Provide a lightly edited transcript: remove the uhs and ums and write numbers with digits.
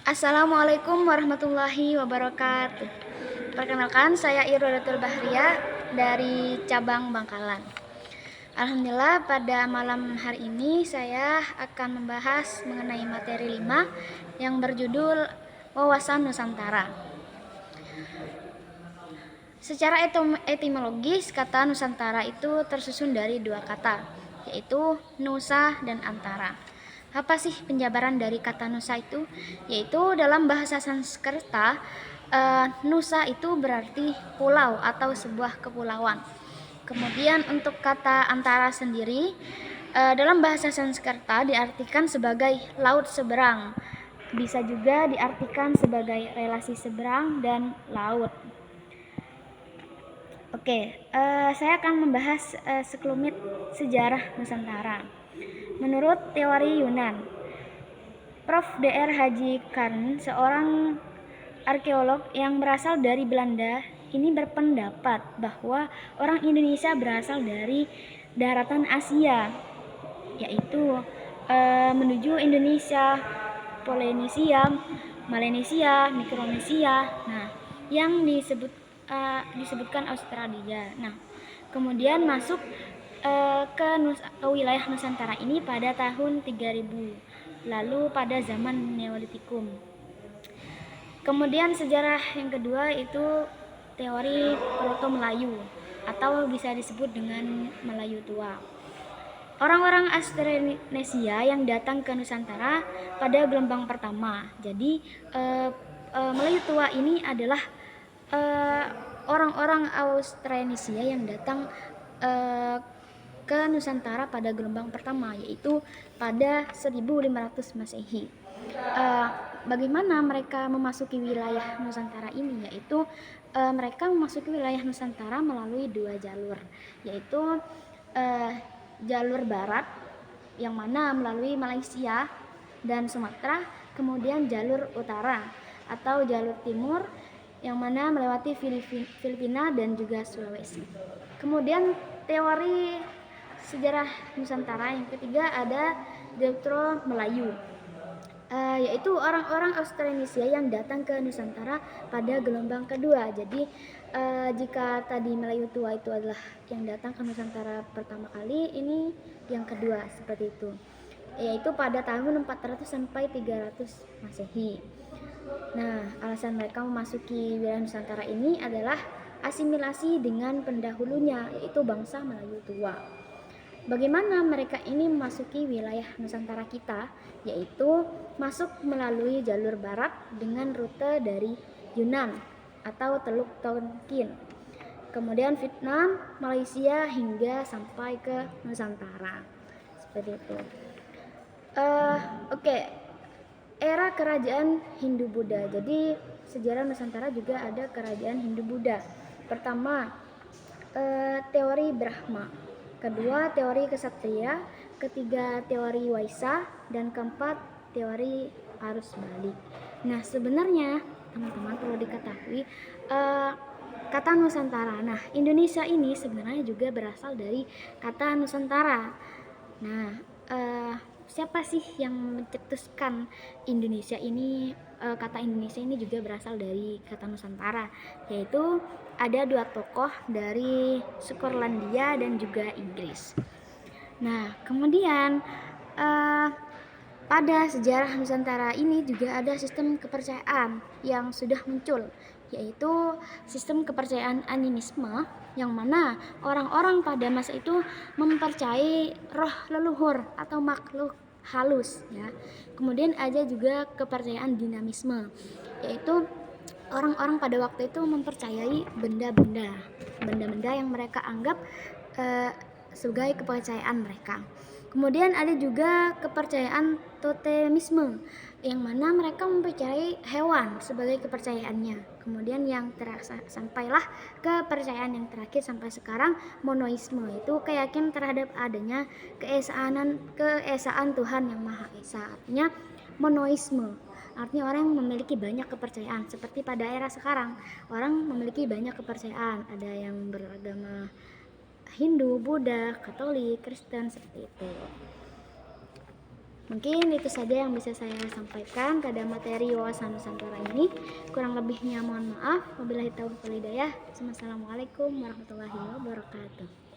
Assalamualaikum warahmatullahi wabarakatuh. Perkenalkan, saya Irodatul Bahria dari cabang Bangkalan. Alhamdulillah, pada malam hari ini saya akan membahas mengenai materi 5 yang berjudul Wawasan Nusantara. Secara etimologis, kata Nusantara itu tersusun dari dua kata, yaitu Nusa dan Antara. Apa sih penjabaran dari kata Nusa itu? Yaitu dalam bahasa Sanskerta, Nusa itu berarti pulau atau sebuah kepulauan. Kemudian untuk kata Antara sendiri, dalam bahasa Sanskerta diartikan sebagai laut seberang. Bisa juga diartikan sebagai relasi seberang dan laut. Oke, saya akan membahas sekelumit sejarah Nusantara. Menurut teori Yunan, Prof. Dr. Haji Karn, seorang arkeolog yang berasal dari Belanda, ini berpendapat bahwa orang Indonesia berasal dari daratan Asia, yaitu menuju Indonesia, Polynesia, Melanesia, Mikronesia. Nah, yang disebutkan Australia. Nah, kemudian masuk ke wilayah Nusantara ini pada tahun 3000, lalu pada zaman Neolitikum. Kemudian sejarah yang kedua itu teori Proto Melayu atau bisa disebut dengan Melayu tua. Orang-orang Austronesia yang datang ke Nusantara pada gelombang pertama. Jadi Melayu tua ini adalah orang-orang Austronesia yang datang ke Nusantara pada gelombang pertama, yaitu pada 1500 Masehi. Bagaimana mereka memasuki wilayah Nusantara ini? Yaitu mereka memasuki wilayah Nusantara melalui dua jalur, yaitu jalur barat yang mana melalui Malaysia dan Sumatera, kemudian jalur utara atau jalur timur yang mana melewati Filipina dan juga Sulawesi. Kemudian teori sejarah Nusantara yang ketiga ada Deutero Melayu, yaitu orang-orang Austronesia yang datang ke Nusantara pada gelombang kedua. Jadi jika tadi Melayu tua itu adalah yang datang ke Nusantara pertama kali, ini yang kedua seperti itu, yaitu pada tahun 400 sampai 300 Masehi. Nah, alasan mereka memasuki wilayah Nusantara ini adalah asimilasi dengan pendahulunya, yaitu bangsa Melayu tua. Bagaimana mereka ini memasuki wilayah Nusantara kita, yaitu masuk melalui jalur barat dengan rute dari Yunan atau Teluk Tonkin, kemudian Vietnam, Malaysia hingga sampai ke Nusantara. Seperti itu. Oke. Era kerajaan Hindu-Buddha. Jadi sejarah Nusantara juga ada kerajaan Hindu-Buddha. Pertama, teori Brahma. Kedua, teori Kesatria. Ketiga, teori Waisa. Dan keempat, teori arus balik. Nah, sebenarnya teman-teman perlu diketahui kata Nusantara. Nah, Indonesia ini sebenarnya juga berasal dari kata Nusantara. Nah, siapa sih yang mencetuskan Indonesia ini? Kata Indonesia ini juga berasal dari kata Nusantara, yaitu ada dua tokoh dari Skotlandia dan juga Inggris. Nah, kemudian pada sejarah Nusantara ini juga ada sistem kepercayaan yang sudah muncul, yaitu sistem kepercayaan animisme, yang mana orang-orang pada masa itu mempercayai roh leluhur atau makhluk halus ya. Kemudian ada juga kepercayaan dinamisme, yaitu orang-orang pada waktu itu mempercayai benda-benda yang mereka anggap sebagai kepercayaan mereka. Kemudian ada juga kepercayaan totemisme, yang mana mereka mempercayai hewan sebagai kepercayaannya. Kemudian yang sampailah kepercayaan yang terakhir sampai sekarang, monoisme, itu keyakinan terhadap adanya keesaan Tuhan yang Maha Esa. Artinya monoisme, artinya orang yang memiliki banyak kepercayaan. Seperti pada era sekarang, orang memiliki banyak kepercayaan, ada yang beragama Hindu, Buddha, Katolik, Kristen, seperti itu. Mungkin itu saja yang bisa saya sampaikan pada materi wawasan Nusantara ini. Kurang lebihnya mohon maaf. Wabillahi taufiq wal hidayah. Wassalamualaikum warahmatullahi wabarakatuh.